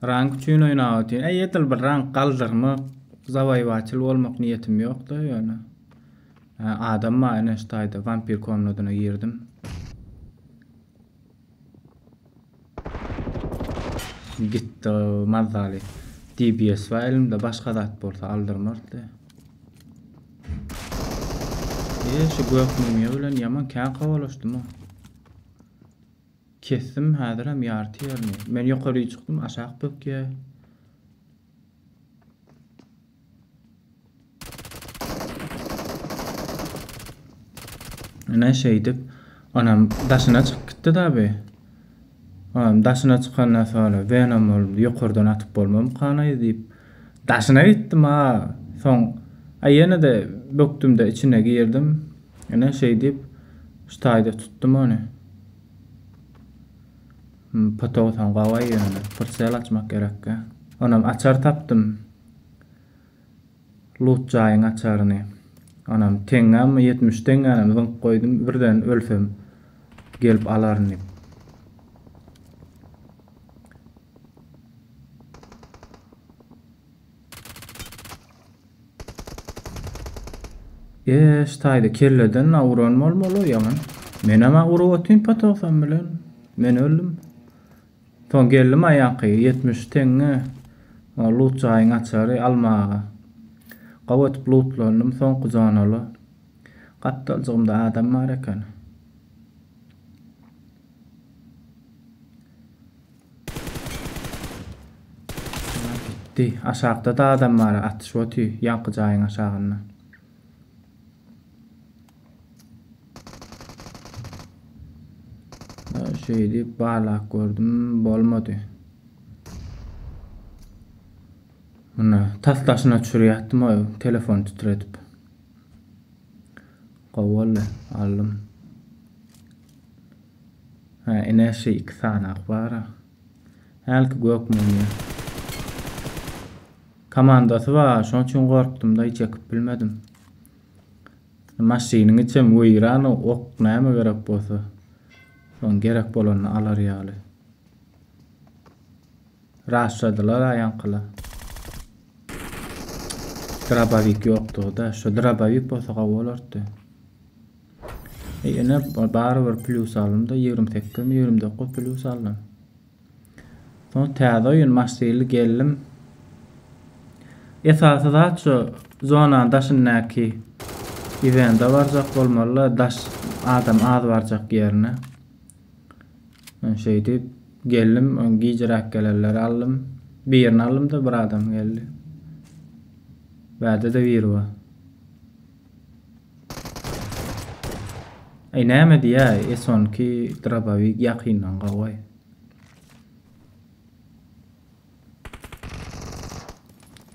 Rank üçin oýnap otyn. Eýetil bir rank galdyrmak, zawaýbaçyl bolmak niýetim ýok-da ýöne. Adam ma ene ştaýda vampir komnadyna girdim. Gitdi mazzaly. DBS wa elimde başga zat bolsa aldyrmardy. Şu gökmümiýe bilen ýaman kän kawalaşdym. Kesdim häziram ýarty ýerine. Men ýokary çykdym, aşağı bökýe. Ne şeydip, anam daşyna çykyp gitdi daby. Anam daşyna çykandan sonra Venom boldy, ýokardan atyp bolmam kanaý diýip daşyna gitdim ha. Soň ýene de bökdüm-de içine girdim. Ne şey diýip ştaýda tutdum ony. Patawsan gawaý ýöne, pırsel açmak gerekkä. Onam açar tapdym. Loot jaýyň açaryny. Onam teňem 70 teňem zynk goýdum, birden ölsem gelip alaryn. Ştaýda kelleden awran bolmaly ýaman. Men ama urup otyn patawsan bilen. Men öldüm. Soň geldim aýanky 70 teňe loot jaýyň açary almaga. Gawatyp lootlandym, soň kuzanaly. Gatdaljygymda adam bar eken. Gitti. Aşagda da adam bar, atyş oty, ýanky jaýyň aşagyna. Şeydi bağlak gördüm, bolmady. Muna taslaşyna çürýärdim o telefon titredip. Gawaly aldym. Ene şey 2 sanak bar. Halky gökmümiýe. Komandasy bar, şoň üçin gorkdum da hiç ýakyp bilmedim. Maşynyň içem öýran ok näme gerek bolsa. Son gerek bolany alar ýaly. Raşadylar aýankyla. Drabavik ýokdy da, şu drabavik bolsa gawalardy. Ene bar bir plus aldım da 28-29 plus aldım. Son täze oýun maşyny geldim. Esasy da şu zona daşyndaky evende barjak bolmaly, daş adam az barjak ýerine. Ben şeydi geldim, giycerak gelenler aldım. Birini aldım da bir adam geldi. Bäde de bir var. Näme diýär, esonki Drabavik ýakyndan gawaý.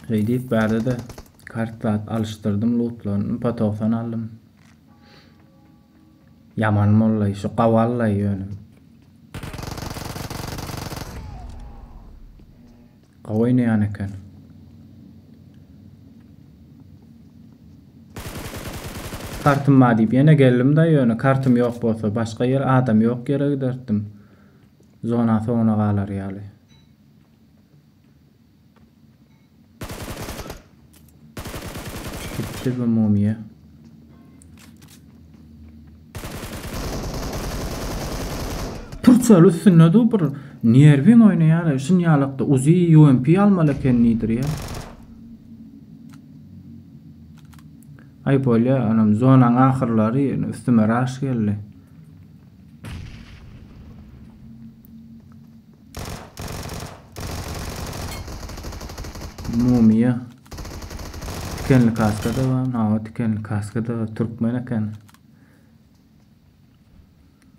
Şeydi bäde de kartlat alıştırdım, lootlandım, patawsan aldım. Yaman mollay, şu gawallay ýöne. Gawaýnaýan eken. Kartym bar diýip ýene geldim da ýöne kartym ýok bolsa başga ýer adam ýok ýere giderdim. Zona soňuna galar ýaly. Gitti bu mumiýe. Pırsal üstüne de bir nervin oynayar. Şunyalıkta uzi UMP almalı kendidir ya. Ay böyle anam zonan ahırları üstüme raş geldi. Mumiye. Tikenli kaskada var. Hava tikenli kaskada var. Türkmen eken.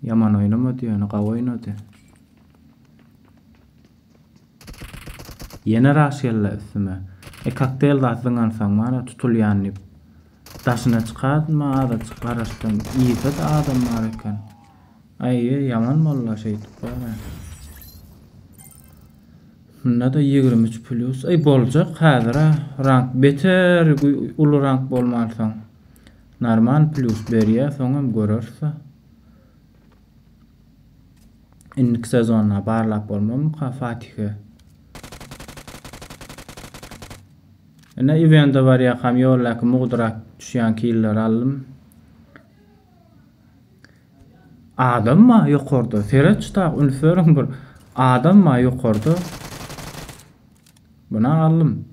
Yaman oynamadı yani, qawa oynadı. Yine raş geldi üstüme. Kokteyl dağıtından sonra bana tutulyanıp daşına çıkartma, ada çıkarastan iyi de adam var eken. Ay yaman molla şey bana. Bunda da 23 plus. Ay bolacak häzir rank beter, ulu rank bolmasan. Normal plus berýär, soňam görerse. İnki sezonuna barlap bolmam, Fatihe. Ne evende var ýakam ýollaky mugdurak düşýän killer aldım. Adamma ýokarda. Seret çytak ünferin bir adamma ýokarda. Buna aldım.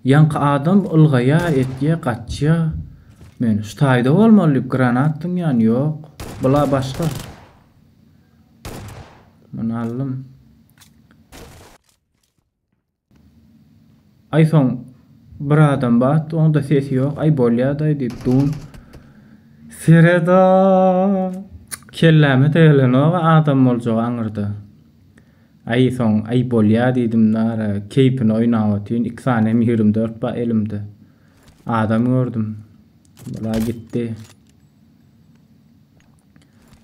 Ýanky adam ılgaya etge gaçýa. Men ştaýda bolmaly granat atdym ýani ýok. Bula başga. Buna aldım. iPhone bir adam bat, onda sesi ýok. Ay bolýardy diýip dun. Sereda kelleme teýelenoga adam boljak aňyrdy. iPhone ay bolýar diýdim nara keypini oýnawatyn 2 sany 24 ba elimde. Adam gördüm. Bula gitdi.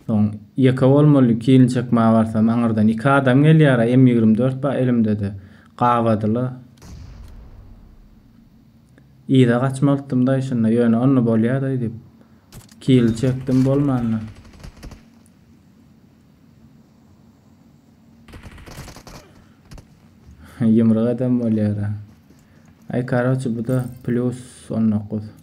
Son ýaka bolmaly kiýin çekmä barsam aňyrdan 2 adam gelýär M24 ba elimde de. Gawadyla. İýde gaçmalydym da şunda ýöne onu bolýar diýip kiýil çekdim bolmany. Yımrık adam bolýar. Ay karaçy bu da +19.